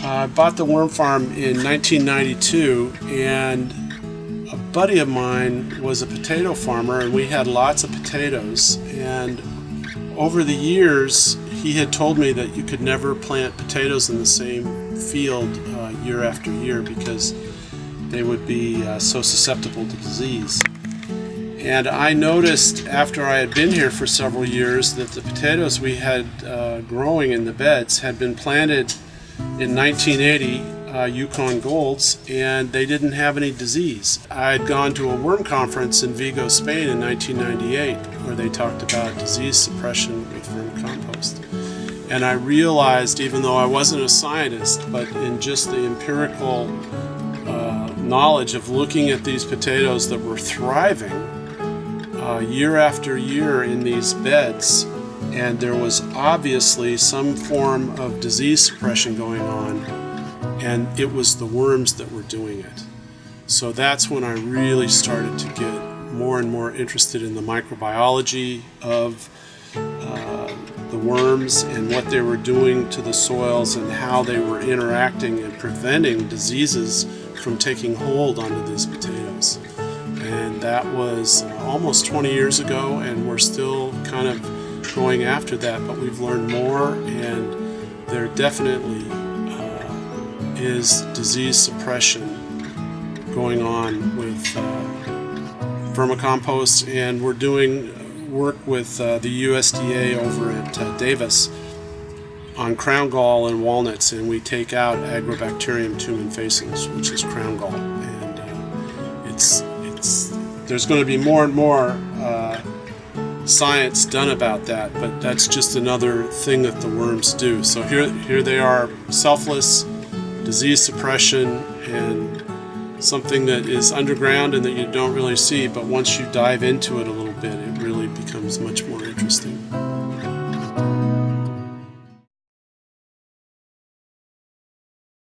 I bought the worm farm in 1992, and a buddy of mine was a potato farmer, and we had lots of potatoes. And over the years, he had told me that you could never plant potatoes in the same field year after year because they would be so susceptible to disease. And I noticed after I had been here for several years that the potatoes we had growing in the beds had been planted in 1980, Yukon Golds, and they didn't have any disease. I had gone to a worm conference in Vigo, Spain in 1998 where they talked about disease suppression with vermicompost. And I realized, even though I wasn't a scientist, but in just the empirical knowledge of looking at these potatoes that were thriving year after year in these beds, and there was obviously some form of disease suppression going on, and it was the worms that were doing it. So that's when I really started to get more and more interested in the microbiology of the worms and what they were doing to the soils and how they were interacting and preventing diseases from taking hold onto these potatoes. And that was almost 20 years ago, and we're still kind of going after that, but we've learned more, and there definitely is disease suppression going on with vermicompost, and we're doing work with the USDA over at Davis on crown gall and walnuts, and we take out Agrobacterium tumen facilis, which is crown gall, and there's going to be more and more science done about that, but that's just another thing that the worms do. So here they are, selfless, disease suppression, and something that is underground and that you don't really see, but once you dive into it a little bit, it really becomes much more interesting.